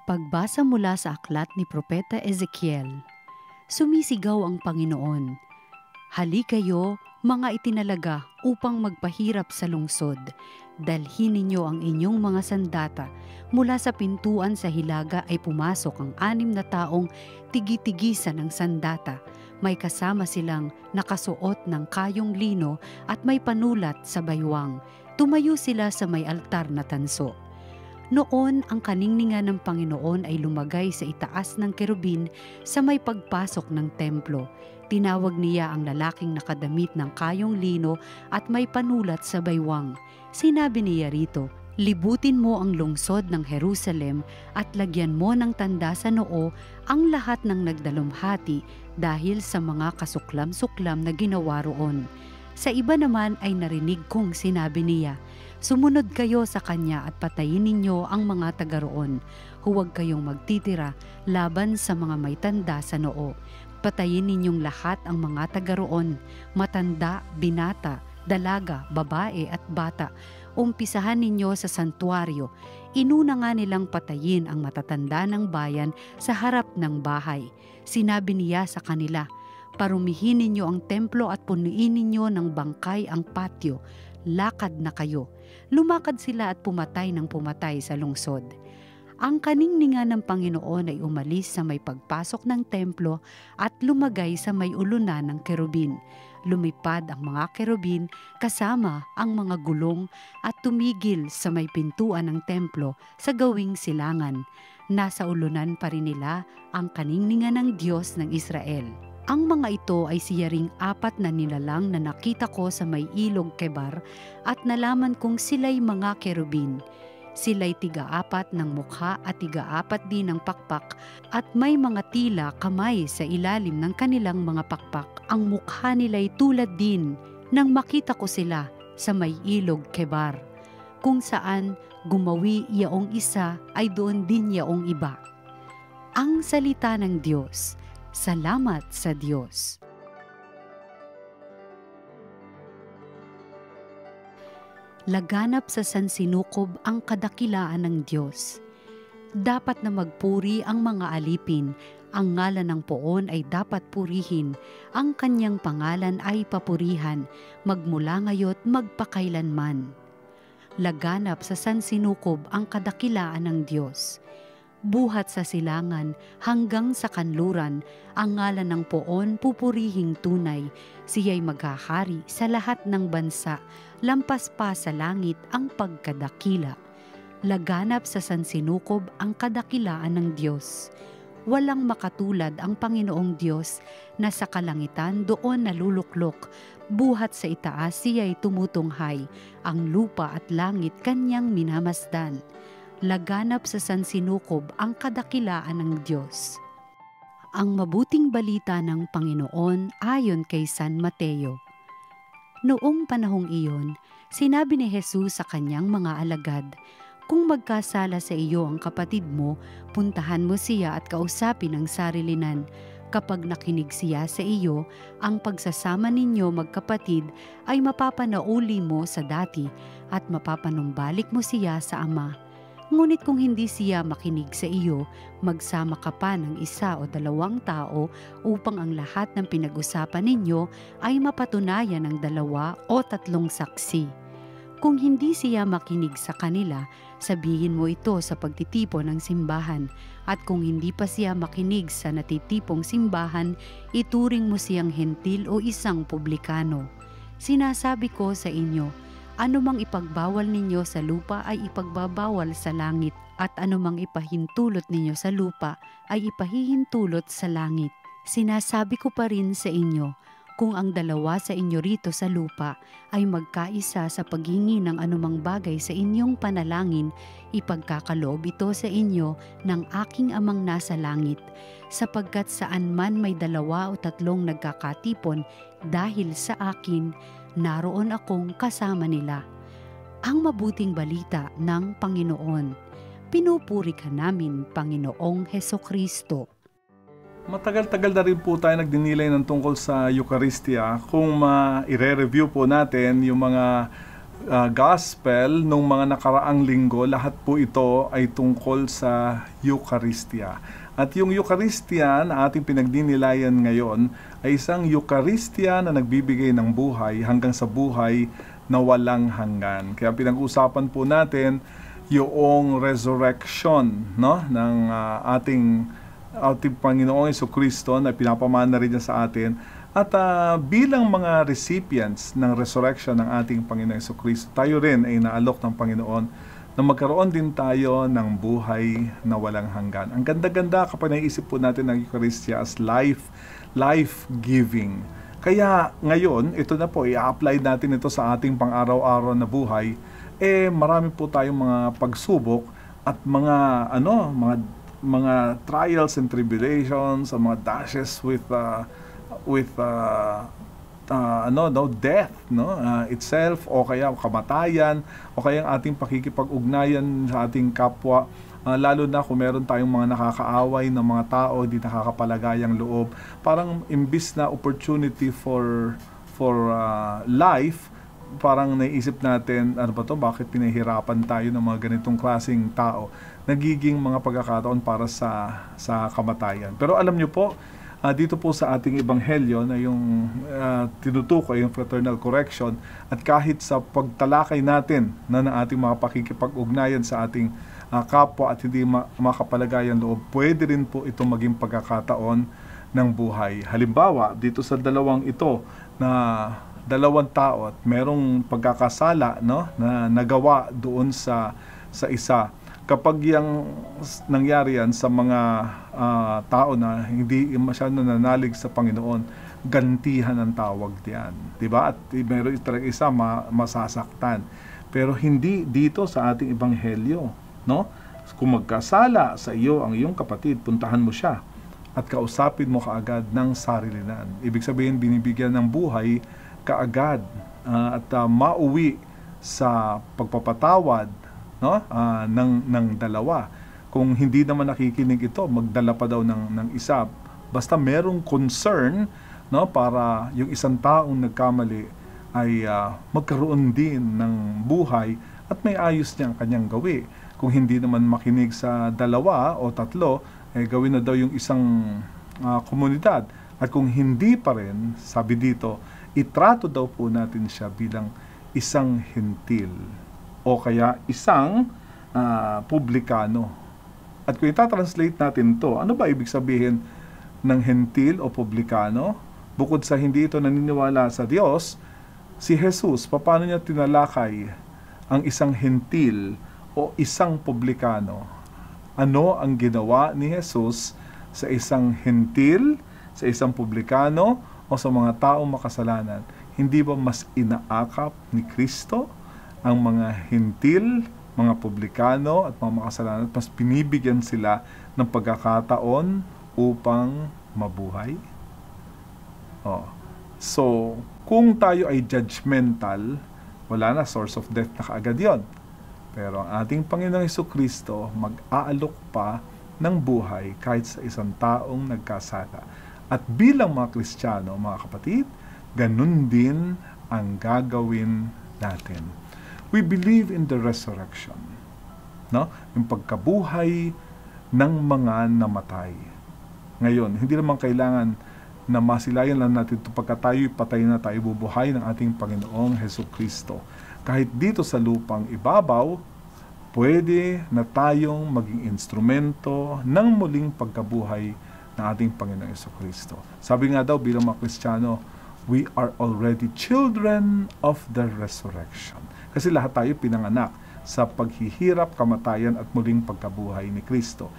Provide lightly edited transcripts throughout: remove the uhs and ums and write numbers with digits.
Pagbasa mula sa aklat ni Propeta Ezekiel. Sumisigaw ang Panginoon, "Hali kayo, mga itinalaga, upang magpahirap sa lungsod. Dalhin ninyo ang inyong mga sandata. Mula sa pintuan sa hilaga ay pumasok ang 6 na taong tigi-tigisan ng sandata. May kasama silang nakasuot ng kayong lino at may panulat sa baywang. Tumayo sila sa may altar na tanso. Noon, ang kaningningan ng Panginoon ay lumagay sa itaas ng kerubin sa may pagpasok ng templo. Tinawag niya ang lalaking nakadamit ng kayong lino at may panulat sa baywang. Sinabi niya rito, "Libutin mo ang lungsod ng Jerusalem at lagyan mo ng tanda sa noo ang lahat ng nagdalumhati dahil sa mga kasuklam-suklam na ginawa roon." Sa iba naman ay narinig kong sinabi niya, "Sumunod kayo sa kanya at patayin ninyo ang mga taga roon. Huwag kayong magtitira laban sa mga may tanda sa noo. Patayin ninyong lahat ang mga taga roon, matanda, binata, dalaga, babae at bata. Umpisahan ninyo sa santuaryo." Inuna nga nilang patayin ang matatanda ng bayan sa harap ng bahay. Sinabi niya sa kanila, "Parumihin ninyo ang templo at punuin ninyo ng bangkay ang patio. Lakad na kayo." Lumakad sila at pumatay ng pumatay sa lungsod. Ang kaningningan ng Panginoon ay umalis sa may pagpasok ng templo at lumagay sa may ulunan ng kerubin. Lumipad ang mga kerubin kasama ang mga gulong at tumigil sa may pintuan ng templo sa gawing silangan. Nasa ulunan pa rin nila ang kaningningan ng Diyos ng Israel. Ang mga ito ay siya ring 4 na nilalang na nakita ko sa may ilog Kebar at nalaman kong sila'y mga kerubin. Sila'y 3-4 ng mukha at 3-4 din ng pakpak at may mga tila kamay sa ilalim ng kanilang mga pakpak. Ang mukha nila'y tulad din nang makita ko sila sa may ilog Kebar. Kung saan gumawi yaong isa ay doon din yaong iba. Ang salita ng Diyos. Salamat sa Diyos. Laganap sa sansinukob ang kadakilaan ng Diyos. Dapat na magpuri ang mga alipin, ang ngalan ng poon ay dapat purihin, ang kanyang pangalan ay papurihan, magmula ngayo't magpakailanman. Laganap sa sansinukob ang kadakilaan ng Diyos. Buhat sa silangan hanggang sa kanluran, ang ngalan ng poon pupurihing tunay. Siya'y maghahari sa lahat ng bansa, lampas pa sa langit ang pagkadakila. Laganap sa sansinukob ang kadakilaan ng Diyos. Walang makatulad ang Panginoong Diyos na sa kalangitan doon naluluklok. Buhat sa itaas siya'y tumutunghay, ang lupa at langit kanyang minamasdan. Laganap sa sansinukob ang kadakilaan ng Diyos. Ang mabuting balita ng Panginoon ayon kay San Mateo. Noong panahong iyon, sinabi ni Jesus sa kanyang mga alagad, "Kung magkasala sa iyo ang kapatid mo, puntahan mo siya at kausapin ang sarilinan. Kapag nakinig siya sa iyo, ang pagsasama ninyo magkapatid ay mapapanauli mo sa dati at mapapanumbalik mo siya sa Ama. Ngunit kung hindi siya makinig sa iyo, magsama ka pa ng 1 o 2 tao upang ang lahat ng pinag-usapan ninyo ay mapatunayan ng 2 o 3 saksi. Kung hindi siya makinig sa kanila, sabihin mo ito sa pagtitipon ng simbahan. At kung hindi pa siya makinig sa natitipong simbahan, ituring mo siyang hentil o isang publikano. Sinasabi ko sa inyo, anumang ipagbawal ninyo sa lupa ay ipagbabawal sa langit, at anumang ipahintulot ninyo sa lupa ay ipahihintulot sa langit. Sinasabi ko pa rin sa inyo, kung ang 2 sa inyo rito sa lupa ay magkaisa sa paghingi ng anumang bagay sa inyong panalangin, ipagkakaloob ito sa inyo ng aking Amang nasa langit, sapagkat saan man may 2 o 3 nagkakatipon dahil sa akin, naroon akong kasama nila." Ang mabuting balita ng Panginoon. Pinupuri ka namin, Panginoong Hesukristo. Matagal-tagal na rin po tayo nagdinilay ng tungkol sa Eucharistia. Kung ma-i-review po natin yung mga gospel nung mga nakaraang linggo, lahat po ito ay tungkol sa Eucharistia. At yung Eucharistia na ating pinagdinilayan ngayon ay isang Eucharistia na nagbibigay ng buhay hanggang sa buhay na walang hanggan. Kaya pinag-usapan po natin yung resurrection, no, ng ating Panginoong Jesucristo na pinapamana rin niya sa atin. At bilang mga recipients ng resurrection ng ating Panginoong Jesucristo, tayo rin ay naalok ng Panginoon na magkaroon din tayo ng buhay na walang hanggan. Ang ganda-ganda kapag naisip po natin ng Eucharistia as life-giving. Kaya ngayon, ito na po, i-apply natin ito sa ating pang-araw-araw na buhay. Marami po tayong mga pagsubok at mga trials and tribulations, mga dashes with death, itself, o kaya kamatayan, o kaya ang ating pakikipag-ugnayan sa ating kapwa, lalo na kung meron tayong mga nakakaaway na mga tao, hindi nakakapalagayang loob. Parang imbis na opportunity for life, parang naisip natin, bakit pinahirapan tayo ng mga ganitong klaseng tao? Nagiging mga pagkakataon para sa kamatayan. Pero alam nyo po, dito po sa ating ebanghelyo na yung tinutukoy yung fraternal correction, at kahit sa pagtalakay natin ng ating mga pakikipag-ugnayan sa ating kapwa at hindi makapalagayan loob, pwede rin po ito maging pagkakataon ng buhay. Halimbawa, dito sa dalawang ito na dalawang tao at merong pagkakasala, no, na nagawa doon sa isa. Kapag yung nangyari yan sa mga tao na hindi masyado nanalig sa Panginoon, gantihan ang tawag diyan, di ba? At meron talaga isa masasaktan. Pero hindi dito sa ating ebanghelyo, no? Kung magkasala sa iyo ang iyong kapatid, puntahan mo siya at kausapin mo kaagad ng sarilinan. Ibig sabihin, binibigyan ng buhay kaagad at mauwi sa pagpapatawad, no, ng dalawa. Kung hindi naman nakikinig ito, magdala pa daw ng isa. Basta merong concern, no, para yung isang taong nagkamali ay magkaroon din ng buhay at may ayos niyang kanyang gawi. Kung hindi naman makinig sa dalawa o tatlo, gawin na daw yung isang komunidad. At kung hindi pa rin, sabi dito, itrato daw po natin siya bilang isang hentil o kaya isang publikano. At kung itatranslate natin to, ano ba ibig sabihin ng hentil o publikano? Bukod sa hindi ito naniniwala sa Diyos, si Jesus, paano niya tinalakay ang isang hentil o isang publikano? Ano ang ginawa ni Jesus sa isang hentil, sa isang publikano, o sa mga taong makasalanan? Hindi ba mas inaakap ni Kristo ang mga hentil, mga publikano at mga makasalanan, at mas binibigyan sila ng pagkakataon upang mabuhay? So, kung tayo ay judgmental, wala na, source of death na kaagad yun. Pero ang ating Panginoong Jesucristo mag-aalok pa ng buhay kahit sa isang taong nagkasala. At bilang mga Kristiyano, mga kapatid, ganun din ang gagawin natin. We believe in the resurrection, no? Yung pagkabuhay ng mga namatay. Ngayon, hindi naman kailangan na masilayan lang natin ito pagka tayo'y patay na, tayo bubuhay ng ating Panginoong Jesucristo. Kahit dito sa lupang ibabaw, pwede na tayong maging instrumento ng muling pagkabuhay ng ating Panginoong Jesucristo. Sabi nga daw bilang mga Kristiyano, we are already children of the resurrection. Kasi lahat tayo pinanganak sa paghihirap, kamatayan at muling pagkabuhay ni Kristo.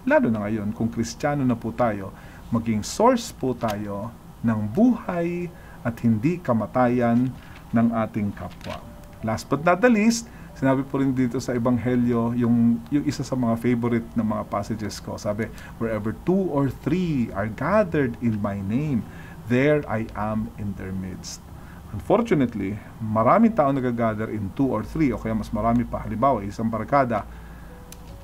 Lalo na ngayon, kung Kristiyano na po tayo, maging source po tayo ng buhay at hindi kamatayan ng ating kapwa. Last but not the least, sinabi po rin dito sa Ebanghelyo, yung isa sa mga favorite na mga passages ko. Sabi, wherever 2 or 3 are gathered in my name, there I am in their midst. Unfortunately, maraming tao nagagather in 2 or 3 o kaya mas marami pa. Halimbawa, isang barkada.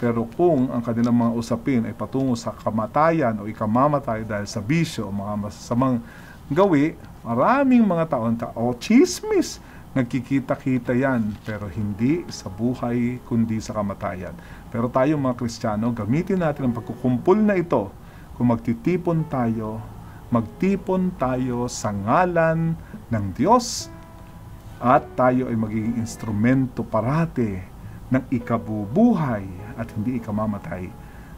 Pero kung ang kanilang mga usapin ay patungo sa kamatayan o ikamamatay dahil sa bisyo o mga masasamang gawi, maraming mga tao o chismis Nagkikita-kita yan, pero hindi sa buhay, kundi sa kamatayan. Pero tayo mga Kristiyano, gamitin natin ang pagkukumpul na ito. Kung magtitipon tayo sa ngalan ng Diyos, at tayo ay magiging instrumento parate ng ikabubuhay at hindi ikamamatay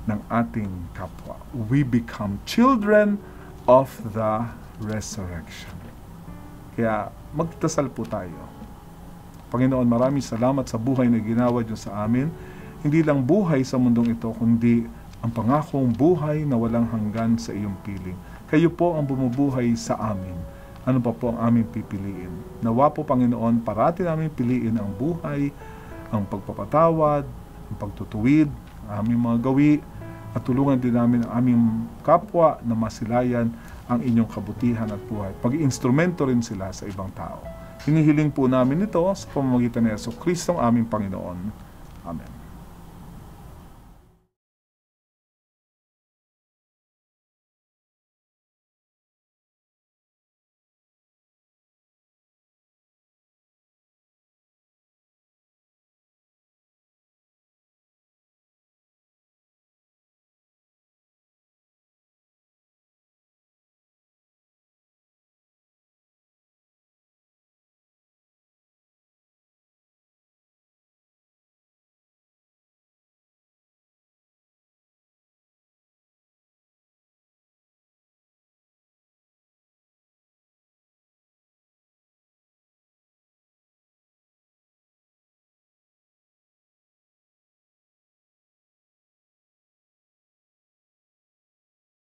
ng ating kapwa. We become children of the resurrection. Kaya magdasal po tayo. Panginoon, maraming salamat sa buhay na ginawa Diyos sa amin. Hindi lang buhay sa mundong ito, kundi ang pangakong buhay na walang hanggan sa iyong piling. Kayo po ang bumubuhay sa amin. Ano pa po ang aming pipiliin? Nawa po, Panginoon, parati namin piliin ang buhay, ang pagpapatawad, ang pagtutuwid, ang aming mga gawi, at tulungan din namin ang aming kapwa na masilayan ang inyong kabutihan at buhay. Pag-instrumento rin sila sa ibang tao. Hinihiling po namin ito sa pamamagitan ni Jesucristo ang aming Panginoon. Amen.